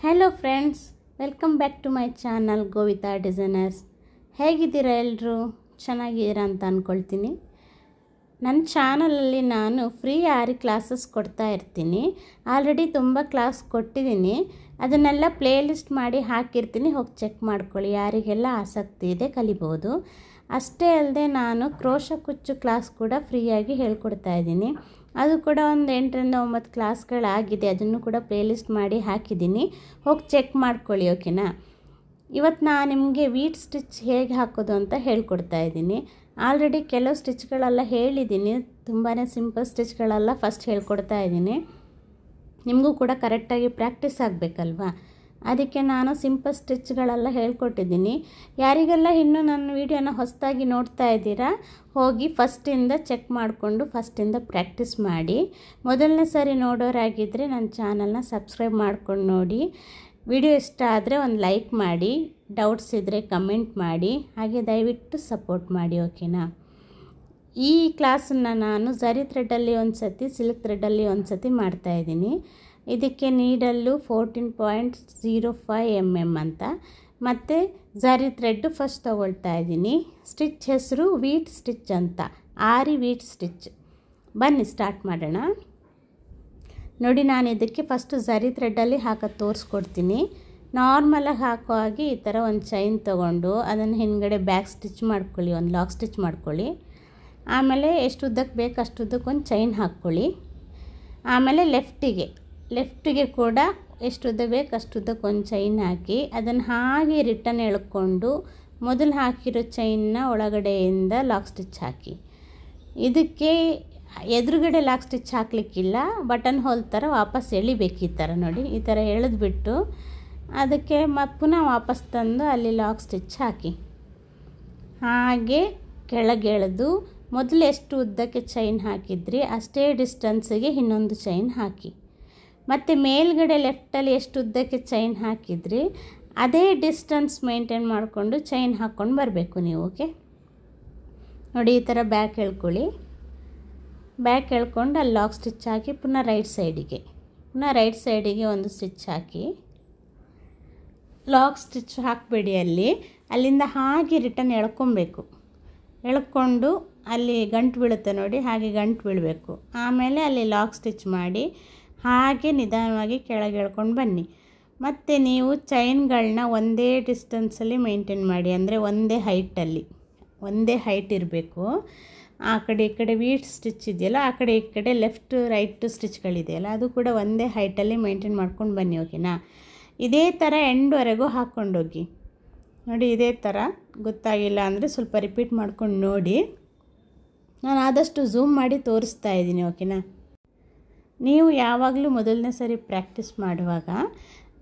Hello friends, welcome back to my channel Govita designers. ಹೇಗಿದ್ದೀರಾ ಎಲ್ಲರೂ? ಚೆನ್ನಾಗಿದ್ದೀರಾ ಅಂತ ಅಂದ್ಕೊಳ್ತೀನಿ. ನನ್ನ ಚಾನಲಲ್ಲಿ ನಾನು ಫ್ರೀ ಆರಿ ಕ್ಲಾಸಸ್ ಕೊಡ್ತಾ ಇರ್ತೀನಿ. ಆಲ್ರೆಡಿ ತುಂಬ ಕ್ಲಾಸ್ ಕೊಟ್ಟಿದ್ದೀನಿ. ಅದನ್ನೆಲ್ಲ ಪ್ಲೇ ಲಿಸ್ಟ್ ಮಾಡಿ ಹಾಕಿರ್ತೀನಿ, ಹೋಗಿ ಚೆಕ್ ಮಾಡ್ಕೊಳ್ಳಿ. ಯಾರಿಗೆಲ್ಲ ಆಸಕ್ತಿ ಇದೆ ಕಲಿಬೋದು. ಅಷ್ಟೇ ಅಲ್ಲದೆ ನಾನು ಕ್ರೋಶ ಕುಚ್ಚು ಕ್ಲಾಸ್ ಕೂಡ ಫ್ರೀಯಾಗಿ ಹೇಳ್ಕೊಡ್ತಾ ಇದ್ದೀನಿ. ಅದು ಕೂಡ ಒಂದು 8ರಿಂದ 9 ಕ್ಲಾಸ್ಗಳಾಗಿದೆ. ಅದನ್ನು ಕೂಡ ಪ್ಲೇ ಲಿಸ್ಟ್ ಮಾಡಿ ಹಾಕಿದ್ದೀನಿ, ಹೋಗಿ ಚೆಕ್ ಮಾಡ್ಕೊಳ್ಳಿ. ಓಕೆನಾ? ಇವತ್ತು ನಾನು ನಿಮಗೆ ವೀಟ್ ಸ್ಟಿಚ್ ಹೇಗೆ ಹಾಕೋದು ಅಂತ ಹೇಳ್ಕೊಡ್ತಾ ಇದ್ದೀನಿ. ಆಲ್ರೆಡಿ ಕೆಲವು ಸ್ಟಿಚ್ಗಳೆಲ್ಲ ಹೇಳಿದ್ದೀನಿ, ತುಂಬಾ ಸಿಂಪಲ್ ಸ್ಟಿಚ್ಗಳೆಲ್ಲ ಫಸ್ಟ್ ಹೇಳ್ಕೊಡ್ತಾ ಇದ್ದೀನಿ. ನಿಮಗೂ ಕೂಡ ಕರೆಕ್ಟಾಗಿ ಪ್ರಾಕ್ಟೀಸ್ ಆಗಬೇಕಲ್ವಾ, ಅದಕ್ಕೆ ನಾನು ಸಿಂಪಲ್ ಸ್ಟಿಚ್ಗಳೆಲ್ಲ ಹೇಳ್ಕೊಟ್ಟಿದ್ದೀನಿ. ಯಾರಿಗೆಲ್ಲ ಇನ್ನೂ ನನ್ನ ವೀಡಿಯೋನ ಹೊಸದಾಗಿ ನೋಡ್ತಾ ಇದ್ದೀರಾ, ಹೋಗಿ ಫಸ್ಟಿಂದ ಚೆಕ್ ಮಾಡಿಕೊಂಡು ಫಸ್ಟಿಂದ ಪ್ರಾಕ್ಟೀಸ್ ಮಾಡಿ. ಮೊದಲನೇ ಸಾರಿ ನೋಡೋರಾಗಿದ್ದರೆ ನನ್ನ ಚಾನಲ್ನ ಸಬ್ಸ್ಕ್ರೈಬ್ ಮಾಡ್ಕೊಂಡು ನೋಡಿ. ವಿಡಿಯೋ ಇಷ್ಟ ಆದರೆ ಒಂದು ಲೈಕ್ ಮಾಡಿ, ಡೌಟ್ಸ್ ಇದ್ದರೆ ಕಮೆಂಟ್ ಮಾಡಿ, ಹಾಗೆ ದಯವಿಟ್ಟು ಸಪೋರ್ಟ್ ಮಾಡಿ. ಓಕೆನಾ? ಈ ಕ್ಲಾಸನ್ನು ನಾನು ಝರಿ ಥ್ರೆಡ್ಡಲ್ಲಿ ಒಂದು ಸತಿ, ಸಿಲ್ಕ್ ಥ್ರೆಡ್ಡಲ್ಲಿ ಒಂದು ಸತಿ ಮಾಡ್ತಾಯಿದ್ದೀನಿ. ಇದಕ್ಕೆ ನೀಡಲ್ಲು 14.05 mm ಅಂತ, ಮತ್ತು ಝರಿ ಥ್ರೆಡ್ಡು ಫಸ್ಟ್ ತೊಗೊಳ್ತಾ ಇದ್ದೀನಿ. ಸ್ಟಿಚ್ ಹೆಸರು ವೀಟ್ ಸ್ಟಿಚ್ ಅಂತ, ಆರಿ ವೀಟ್ ಸ್ಟಿಚ್. ಬನ್ನಿ ಸ್ಟಾರ್ಟ್ ಮಾಡೋಣ. ನೋಡಿ, ನಾನು ಇದಕ್ಕೆ ಫಸ್ಟು ಝರಿ ಥ್ರೆಡ್ಡಲ್ಲಿ ಹಾಕೋದು ತೋರಿಸ್ಕೊಡ್ತೀನಿ. ನಾರ್ಮಲಾಗಿ ಹಾಕೋ ಹಾಗೆ ಈ ಥರ ಒಂದು ಚೈನ್ ತೊಗೊಂಡು ಅದನ್ನು ಹಿಂದ್ಗಡೆ ಬ್ಯಾಕ್ ಸ್ಟಿಚ್ ಮಾಡ್ಕೊಳ್ಳಿ, ಒಂದು ಲಾಕ್ ಸ್ಟಿಚ್ ಮಾಡ್ಕೊಳ್ಳಿ. ಆಮೇಲೆ ಎಷ್ಟು ಉದ್ದಕ್ಕೆ ಬೇಕು ಅಷ್ಟು ಉದ್ದಕ್ಕೆ ಒಂದು ಚೈನ್ ಹಾಕ್ಕೊಳ್ಳಿ. ಆಮೇಲೆ ಲೆಫ್ಟಿಗೆ ಕೂಡ ಎಷ್ಟು ಉದ್ದ ಬೇಕು ಅಷ್ಟು ಉದ್ದಕ್ಕೆ ಒಂದು ಚೈನ್ ಹಾಕಿ, ಅದನ್ನು ಹಾಗೆ ರಿಟರ್ನ್ ಎಳ್ಕೊಂಡು ಮೊದಲು ಹಾಕಿರೋ ಚೈನ್ನ ಒಳಗಡೆಯಿಂದ ಲಾಕ್ ಸ್ಟಿಚ್ ಹಾಕಿ. ಇದಕ್ಕೆ ಎದುರುಗಡೆ ಲಾಕ್ ಸ್ಟಿಚ್ ಹಾಕಲಿಕ್ಕಿಲ್ಲ, ಬಟನ್ ಹೋಲ್ ಥರ ವಾಪಸ್ ಎಳಿಬೇಕು. ಈ ಥರ ನೋಡಿ, ಈ ಥರ ಎಳೆದ್ಬಿಟ್ಟು ಅದಕ್ಕೆ ಪುನಃ ವಾಪಸ್ ತಂದು ಅಲ್ಲಿ ಲಾಕ್ ಸ್ಟಿಚ್ ಹಾಕಿ. ಹಾಗೆ ಕೆಳಗೆಳೆದು ಮೊದಲು ಎಷ್ಟು ಉದ್ದಕ್ಕೆ ಚೈನ್ ಹಾಕಿದ್ರಿ ಅಷ್ಟೇ ಡಿಸ್ಟೆನ್ಸಿಗೆ ಇನ್ನೊಂದು ಚೈನ್ ಹಾಕಿ. ಮತ್ತು ಮೇಲ್ಗಡೆ ಲೆಫ್ಟಲ್ಲಿ ಎಷ್ಟು ಉದ್ದಕ್ಕೆ ಚೈನ್ ಹಾಕಿದ್ರಿ ಅದೇ ಡಿಸ್ಟೆನ್ಸ್ ಮೇಂಟೈನ್ ಮಾಡಿಕೊಂಡು ಚೈನ್ ಹಾಕ್ಕೊಂಡು ಬರಬೇಕು ನೀವು. ಓಕೆ ನೋಡಿ, ಈ ಥರ ಬ್ಯಾಕ್ ಎಳ್ಕೊಳ್ಳಿ. ಬ್ಯಾಕ್ ಎಳ್ಕೊಂಡು ಅಲ್ಲಿ ಲಾಕ್ ಸ್ಟಿಚ್ ಹಾಕಿ ಪುನಃ ರೈಟ್ ಸೈಡಿಗೆ ಒಂದು ಸ್ಟಿಚ್ ಹಾಕಿ. ಲಾಕ್ ಸ್ಟಿಚ್ ಹಾಕಬೇಡಿ, ಅಲ್ಲಿಂದ ಹಾಗೆ ರಿಟರ್ನ್ ಎಳ್ಕೊಂಡು ಅಲ್ಲಿ ಗಂಟು ಬೀಳುತ್ತೆ ನೋಡಿ, ಹಾಗೆ ಗಂಟು ಬೀಳಬೇಕು. ಆಮೇಲೆ ಅಲ್ಲಿ ಲಾಕ್ ಸ್ಟಿಚ್ ಮಾಡಿ ಹಾಗೆ ನಿಧಾನವಾಗಿ ಕೆಳಗೆ ಎಳ್ಕೊಂಡು ಬನ್ನಿ. ಮತ್ತು ನೀವು ಚೈನ್ಗಳನ್ನ ಒಂದೇ ಡಿಸ್ಟೆನ್ಸಲ್ಲಿ ಮೇಂಟೈನ್ ಮಾಡಿ, ಅಂದರೆ ಒಂದೇ ಹೈಟ್ ಇರಬೇಕು. ಆ ಕಡೆ ಈ ಕಡೆ ವೀಟ್ ಸ್ಟಿಚ್ ಇದೆಯಲ್ಲ, ಆ ಕಡೆ ಈ ಕಡೆ ಲೆಫ್ಟ್ ರೈಟ್ ಸ್ಟಿಚ್ಗಳಿದೆಯಲ್ಲ, ಅದು ಕೂಡ ಒಂದೇ ಹೈಟಲ್ಲಿ ಮೇಂಟೈನ್ ಮಾಡ್ಕೊಂಡು ಬನ್ನಿ. ಓಕೆನಾ? ಇದೇ ಥರ ಎಂಡ್ವರೆಗೂ ಹಾಕ್ಕೊಂಡೋಗಿ. ನೋಡಿ, ಇದೇ ಥರ. ಗೊತ್ತಾಗಿಲ್ಲ ಅಂದರೆ ಸ್ವಲ್ಪ ರಿಪೀಟ್ ಮಾಡ್ಕೊಂಡು ನೋಡಿ. ನಾನು ಆದಷ್ಟು ಝೂಮ್ ಮಾಡಿ ತೋರಿಸ್ತಾ ಇದ್ದೀನಿ. ಓಕೆನಾ? ನೀವು ಯಾವಾಗಲೂ ಮೊದಲನೇ ಸರಿ ಪ್ರಾಕ್ಟೀಸ್ ಮಾಡುವಾಗ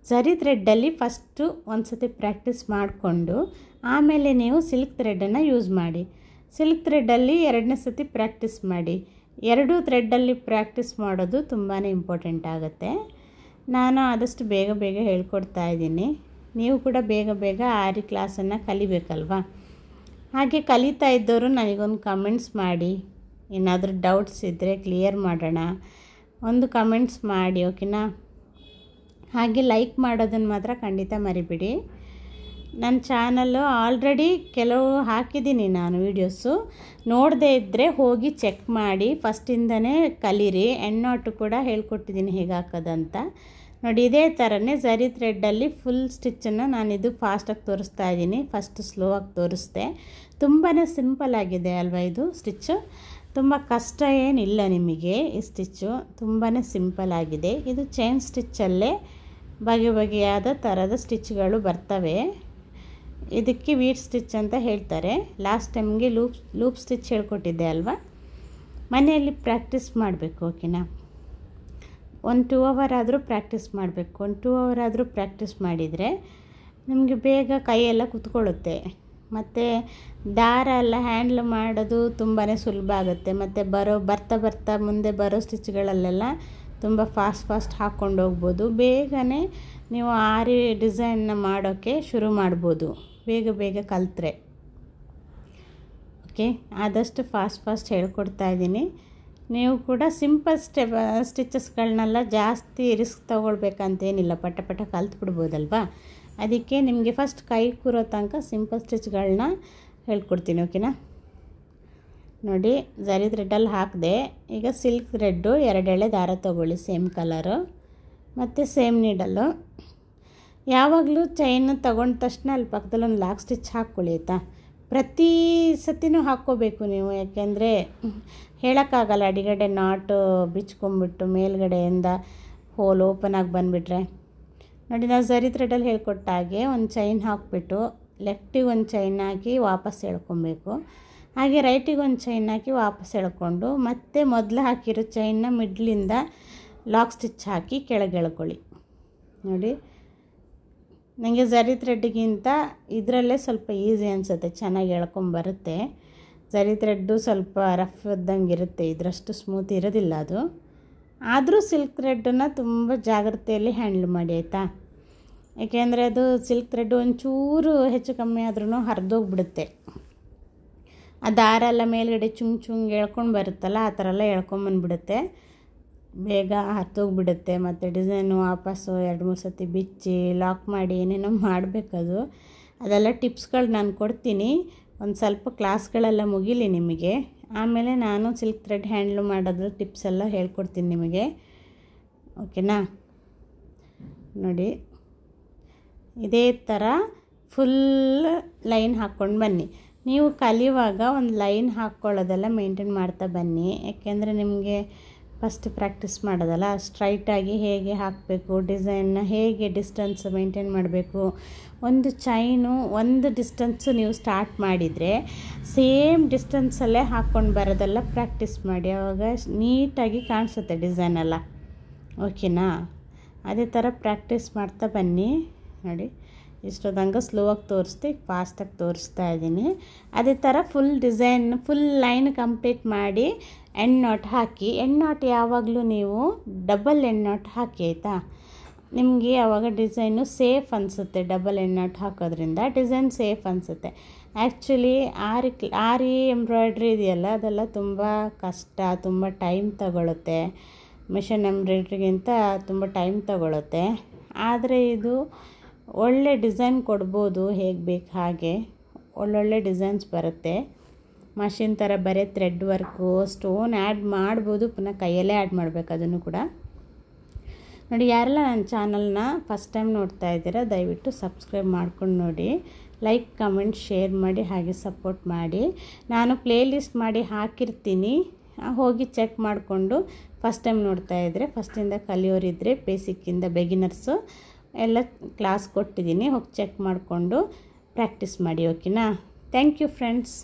ಝರಿ ಥ್ರೆಡ್ಡಲ್ಲಿ ಫಸ್ಟು ಒಂದು ಸತಿ ಪ್ರಾಕ್ಟೀಸ್ ಮಾಡಿಕೊಂಡು ಆಮೇಲೆ ನೀವು ಸಿಲ್ಕ್ ಥ್ರೆಡ್ಡನ್ನು ಯೂಸ್ ಮಾಡಿ. ಸಿಲ್ಕ್ ಥ್ರೆಡ್ಡಲ್ಲಿ 2ನೇ ಸತಿ ಪ್ರಾಕ್ಟೀಸ್ ಮಾಡಿ. 2 ಥ್ರೆಡ್ಡಲ್ಲಿ ಪ್ರಾಕ್ಟೀಸ್ ಮಾಡೋದು ತುಂಬಾ ಇಂಪಾರ್ಟೆಂಟ್ ಆಗುತ್ತೆ. ನಾನು ಆದಷ್ಟು ಬೇಗ ಹೇಳ್ಕೊಡ್ತಾ ಇದ್ದೀನಿ. ನೀವು ಕೂಡ ಬೇಗ ಆರಿ ಕ್ಲಾಸನ್ನು ಕಲಿಬೇಕಲ್ವಾ? ಹಾಗೆ ಕಲಿತಾ ಇದ್ದವರು ನನಗೊಂದು ಕಮೆಂಟ್ಸ್ ಮಾಡಿ, ಏನಾದರೂ ಡೌಟ್ಸ್ ಇದ್ದರೆ ಕ್ಲಿಯರ್ ಮಾಡೋಣ, ಒಂದು ಕಮೆಂಟ್ಸ್ ಮಾಡಿ. ಓಕೆನಾ? ಹಾಗೆ ಲೈಕ್ ಮಾಡೋದನ್ನು ಮಾತ್ರ ಖಂಡಿತ ಮರಿಬೇಡಿ. ನನ್ನ ಚಾನಲ್ಲು ಆಲ್ರೆಡಿ ಕೆಲವು ಹಾಕಿದ್ದೀನಿ ನಾನು ವೀಡಿಯೋಸು, ನೋಡದೇ ಇದ್ದರೆ ಹೋಗಿ ಚೆಕ್ ಮಾಡಿ, ಫಸ್ಟಿಂದನೇ ಕಲೀರಿ. ಎಣ್ಣೊಟ್ಟು ಕೂಡ ಹೇಳ್ಕೊಟ್ಟಿದ್ದೀನಿ ಹೇಗೆ ಹಾಕೋದಂತ. ನೋಡಿ, ಇದೇ ಥರನೇ ಝರಿ ಥ್ರೆಡ್ಡಲ್ಲಿ ಫುಲ್ ಸ್ಟಿಚ್ಚನ್ನು ನಾನಿದು ಫಾಸ್ಟಾಗಿ ತೋರಿಸ್ತಾ ಇದ್ದೀನಿ. ಫಸ್ಟ್ ಸ್ಲೋ ಆಗಿ ತೋರಿಸ್ದೆ. ತುಂಬಾ ಸಿಂಪಲ್ ಆಗಿದೆ ಅಲ್ವಾ ಇದು ಸ್ಟಿಚ್ಚು? ತುಂಬ ಕಷ್ಟ ಏನಿಲ್ಲ ನಿಮಗೆ. ಈ ಸ್ಟಿಚ್ಚು ತುಂಬಾ ಸಿಂಪಲ್ ಆಗಿದೆ. ಇದು ಚೈನ್ ಸ್ಟಿಚ್ಚಲ್ಲೇ ಬಗೆಯಾದ ಥರದ ಸ್ಟಿಚ್ಗಳು ಬರ್ತವೆ. ಇದಕ್ಕೆ ವೀಟ್ ಸ್ಟಿಚ್ ಅಂತ ಹೇಳ್ತಾರೆ. ಲಾಸ್ಟ್ ಟೈಮ್ಗೆ ಲೂಪ್ ಸ್ಟಿಚ್ ಹೇಳ್ಕೊಟ್ಟಿದ್ದೆ ಅಲ್ವಾ? ಮನೆಯಲ್ಲಿ ಪ್ರಾಕ್ಟೀಸ್ ಮಾಡಬೇಕು. ಓಕೆನಾ? 1-2 ಅವರ್ ಆದರೂ ಪ್ರಾಕ್ಟೀಸ್ ಮಾಡಬೇಕು. 2 ಅವರ್ ಆದರೂ ಪ್ರಾಕ್ಟೀಸ್ ಮಾಡಿದರೆ ನಿಮಗೆ ಬೇಗ ಕೈಯೆಲ್ಲ ಕುತ್ಕೊಳ್ಳುತ್ತೆ. ಮತ್ತು ದಾರ ಎಲ್ಲ ಹ್ಯಾಂಡ್ಲ್ ಮಾಡೋದು ತುಂಬಾ ಸುಲಭ ಆಗುತ್ತೆ. ಮತ್ತು ಬರ್ತಾ ಮುಂದೆ ಬರೋ ಸ್ಟಿಚ್ಗಳಲ್ಲೆಲ್ಲ ತುಂಬ ಫಾಸ್ಟ್ ಹಾಕ್ಕೊಂಡು ಹೋಗ್ಬೋದು. ಬೇಗನೆ ನೀವು ಆರಿ ಡಿಸೈನ್ನ ಮಾಡೋಕ್ಕೆ ಶುರು ಮಾಡ್ಬೋದು, ಬೇಗ ಕಲಿತ್ರೆ. ಓಕೆ, ಆದಷ್ಟು ಫಾಸ್ಟ್ ಹೇಳ್ಕೊಡ್ತಾ ಇದ್ದೀನಿ. ನೀವು ಕೂಡ ಸಿಂಪಲ್ ಸ್ಟಿಚಸ್ಗಳನ್ನೆಲ್ಲ ಜಾಸ್ತಿ ರಿಸ್ಕ್ ತೊಗೊಳ್ಬೇಕಂತೇನಿಲ್ಲ, ಪಟ ಪಟ ಕಲ್ತ್ಬಿಡ್ಬೋದಲ್ವಾ. ಅದಕ್ಕೆ ನಿಮಗೆ ಫಸ್ಟ್ ಕೈ ಕೂರೋ ತನಕ ಸಿಂಪಲ್ ಸ್ಟಿಚ್ಗಳನ್ನ ಹೇಳ್ಕೊಡ್ತೀನಿ, ಓಕೆನಾ. ನೋಡಿ, ಝರಿ ಥ್ರೆಡ್ಡಲ್ಲಿ ಹಾಕಿದೆ. ಈಗ ಸಿಲ್ಕ್ ಥ್ರೆಡ್ಡು 2 ಎಳೆ ದಾರ ತೊಗೊಳ್ಳಿ, ಸೇಮ್ ಕಲರು ಮತ್ತು ಸೇಮ್ ನೀಡಲ್ಲು. ಯಾವಾಗಲೂ ಚೈನ್ ತೊಗೊಂಡ ತಕ್ಷಣ ಅಲ್ಲಿ ಪಕ್ಕದಲ್ಲಿ ಒಂದು ಲಾಕ್ ಸ್ಟಿಚ್ ಹಾಕ್ಕೊಳ್ಳಿ ಆಯಿತಾ. ಪ್ರತಿ ಸತಿನೂ ಹಾಕ್ಕೋಬೇಕು ನೀವು, ಯಾಕೆಂದರೆ ಹೇಳೋಕ್ಕಾಗಲ್ಲ, ಅಡಿಗಡೆ ನಾಟು ಬಿಚ್ಕೊಂಬಿಟ್ಟು ಮೇಲ್ಗಡೆಯಿಂದ ಹೋಲ್ ಓಪನ್ ಆಗಿ ಬಂದುಬಿಟ್ರೆ. ನೋಡಿ, ನಾವು ಝರಿ ಥ್ರೆಡಲ್ಲಿ ಹೇಳ್ಕೊಟ್ಟ ಹಾಗೆ ಒಂದು ಚೈನ್ ಹಾಕಿಬಿಟ್ಟು ಲೆಫ್ಟಿಗೆ ಒಂದು ಚೈನ್ ಹಾಕಿ ವಾಪಸ್ ಎಳ್ಕೊಬೇಕು, ಹಾಗೆ ರೈಟಿಗೆ ಒಂದು ಚೈನ್ ಹಾಕಿ ವಾಪಸ್ ಎಳ್ಕೊಂಡು ಮತ್ತೆ ಮೊದಲು ಹಾಕಿರೋ ಚೈನ್ನ ಮಿಡ್ಲಿಂದ ಲಾಕ್ ಸ್ಟಿಚ್ ಹಾಕಿ ಕೆಳಗೆ ಎಳ್ಕೊಳ್ಳಿ. ನೋಡಿ, ನನಗೆ ಝರಿ ಥ್ರೆಡ್ಗಿಂತ ಇದರಲ್ಲೇ ಸ್ವಲ್ಪ ಈಸಿ ಅನಿಸುತ್ತೆ, ಚೆನ್ನಾಗಿ ಎಳ್ಕೊಂಬರುತ್ತೆ. ಝರಿ ಥ್ರೆಡ್ಡು ಸ್ವಲ್ಪ ರಫ್ ಇದ್ದಂಗೆ ಇರುತ್ತೆ, ಇದರಷ್ಟು ಸ್ಮೂತ್ ಇರೋದಿಲ್ಲ ಅದು. ಆದರೂ ಸಿಲ್ಕ್ ಥ್ರೆಡ್ಡನ್ನು ತುಂಬ ಜಾಗ್ರತೆಯಲ್ಲಿ ಹ್ಯಾಂಡ್ಲ್ ಮಾಡಿ ಆಯಿತಾ. ಏಕೆಂದರೆ ಅದು ಸಿಲ್ಕ್ ಥ್ರೆಡ್ಡು ಒಂಚೂರು ಹೆಚ್ಚು ಕಮ್ಮಿ ಆದ್ರೂ ಹರಿದೋಗ್ಬಿಡುತ್ತೆ. ಆ ದಾರ ಎಲ್ಲ ಮೇಲ್ಗಡೆ ಚುಂಗ್ ಎಳ್ಕೊಂಡು ಬರುತ್ತಲ್ಲ, ಆ ಥರ ಎಲ್ಲ ಎಳ್ಕೊಂಬಂದ್ಬಿಡುತ್ತೆ, ಬೇಗ ಹರಿದೋಗ್ಬಿಡುತ್ತೆ. ಮತ್ತು ಡಿಸೈನು ವಾಪಸ್ಸು 2-3 ಸತಿ ಬಿಚ್ಚಿ ಲಾಕ್ ಮಾಡಿ ಏನೇನೋ ಮಾಡಬೇಕದು. ಅದೆಲ್ಲ ಟಿಪ್ಸ್ಗಳು ನಾನು ಕೊಡ್ತೀನಿ, ಒಂದು ಸ್ವಲ್ಪ ಕ್ಲಾಸ್ಗಳೆಲ್ಲ ಮುಗೀಲಿ ನಿಮಗೆ, ಆಮೇಲೆ ನಾನು ಸಿಲ್ಕ್ ಥ್ರೆಡ್ ಹ್ಯಾಂಡ್ಲ್ ಮಾಡೋದ್ರ ಟಿಪ್ಸ್ ಎಲ್ಲ ಹೇಳ್ಕೊಡ್ತೀನಿ ನಿಮಗೆ, ಓಕೆನಾ. ನೋಡಿ, ಇದೇ ಥರ ಫುಲ್ ಲೈನ್ ಹಾಕ್ಕೊಂಡು ಬನ್ನಿ. ನೀವು ಕಲಿಯುವಾಗ ಒಂದು ಲೈನ್ ಹಾಕ್ಕೊಳ್ಳೋದೆಲ್ಲ ಮೇಂಟೈನ್ ಮಾಡ್ತಾ ಬನ್ನಿ, ಯಾಕೆಂದರೆ ನಿಮಗೆ ಫಸ್ಟ್ ಪ್ರಾಕ್ಟೀಸ್ ಮಾಡೋದಲ್ಲ. ಸ್ಟ್ರೈಟಾಗಿ ಹೇಗೆ ಹಾಕಬೇಕು, ಡಿಸೈನ್ನ ಹೇಗೆ ಡಿಸ್ಟೆನ್ಸ್ ಮೇಂಟೈನ್ ಮಾಡಬೇಕು, ಒಂದು ಚೈನು ಒಂದು ಡಿಸ್ಟೆನ್ಸು ನೀವು ಸ್ಟಾರ್ಟ್ ಮಾಡಿದರೆ ಸೇಮ್ ಡಿಸ್ಟೆನ್ಸಲ್ಲೇ ಹಾಕ್ಕೊಂಡು ಬರೋದೆಲ್ಲ ಪ್ರಾಕ್ಟೀಸ್ ಮಾಡಿ, ಆವಾಗ ನೀಟಾಗಿ ಕಾಣಿಸುತ್ತೆ ಡಿಸೈನೆಲ್ಲ, ಓಕೆನಾ. ಅದೇ ಥರ ಪ್ರಾಕ್ಟೀಸ್ ಮಾಡ್ತಾ ಬನ್ನಿ. ನೋಡಿ, ಇಷ್ಟೊತ್ತಂಗೆ ಸ್ಲೋವಾಗಿ ತೋರಿಸ್ದೆ, ಫಾಸ್ಟಾಗಿ ತೋರಿಸ್ತಾ ಇದ್ದೀನಿ. ಅದೇ ಥರ full design full line complete ಮಾಡಿ ಎಂಡ್ ನಾಟ್ ಹಾಕಿ. ಎಂಡ್ ನಾಟ್ ಯಾವಾಗಲೂ ನೀವು ಡಬಲ್ ಎಂಡ್ ನಾಟ್ ಹಾಕಿ ಆಯಿತಾ. ನಿಮಗೆ ಆವಾಗ ಡಿಸೈನು ಸೇಫ್ ಅನಿಸುತ್ತೆ, ಡಬಲ್ ಎಂಡ್ ನಾಟ್ ಹಾಕೋದ್ರಿಂದ ಡಿಸೈನ್ ಸೇಫ್ ಅನಿಸುತ್ತೆ. ಆ್ಯಕ್ಚುಲಿ ಆರಿ ಎಂಬ್ರಾಯ್ಡ್ರಿ ಇದೆಯಲ್ಲ, ಅದೆಲ್ಲ ತುಂಬ ಕಷ್ಟ, ತುಂಬ ಟೈಮ್ ತಗೊಳುತ್ತೆ. ಮಿಷನ್ ಎಂಬ್ರಾಯ್ಡ್ರಿಗಿಂತ ತುಂಬ ಟೈಮ್ ತಗೊಳುತ್ತೆ. ಆದರೆ ಇದು ಒಳ್ಳೆ ಡಿಸೈನ್ ಕೊಡ್ಬೋದು, ಹೇಗೆ ಬೇಕು ಹಾಗೆ ಒಳ್ಳೊಳ್ಳೆ ಡಿಸೈನ್ಸ್ ಬರುತ್ತೆ. ಮಷಿನ್ ಥರ ಬರೀ ಥ್ರೆಡ್ ವರ್ಕು, ಸ್ಟೋನ್ ಆ್ಯಡ್ ಮಾಡ್ಬೋದು, ಪುನಃ ಕೈಯಲ್ಲೇ ಆ್ಯಡ್ ಮಾಡಬೇಕು ಅದನ್ನು ಕೂಡ. ನೋಡಿ, ಯಾರೆಲ್ಲ ನನ್ನ ಚಾನಲ್ನ ಫಸ್ಟ್ ಟೈಮ್ ನೋಡ್ತಾ ಇದ್ದೀರಾ ದಯವಿಟ್ಟು ಸಬ್ಸ್ಕ್ರೈಬ್ ಮಾಡ್ಕೊಂಡು ನೋಡಿ, ಲೈಕ್ ಕಮೆಂಟ್ ಶೇರ್ ಮಾಡಿ, ಹಾಗೆ ಸಪೋರ್ಟ್ ಮಾಡಿ. ನಾನು ಪ್ಲೇ ಲಿಸ್ಟ್ ಮಾಡಿ ಹಾಕಿರ್ತೀನಿ, ಹೋಗಿ ಚೆಕ್ ಮಾಡಿಕೊಂಡು ಫಸ್ಟ್ ಟೈಮ್ ನೋಡ್ತಾ ಇದ್ದರೆ, ಫಸ್ಟಿಂದ ಕಲಿಯೋರಿದ್ದರೆ ಬೇಸಿಕ್ಕಿಂದ ಬೆಗಿನರ್ಸು ಎಲ್ಲ ಕ್ಲಾಸ್ ಕೊಟ್ಟಿದ್ದೀನಿ, ಹೋಗಿ ಚೆಕ್ ಮಾಡಿಕೊಂಡು ಪ್ರಾಕ್ಟೀಸ್ ಮಾಡಿ, ಓಕೆನಾ. Thank you friends.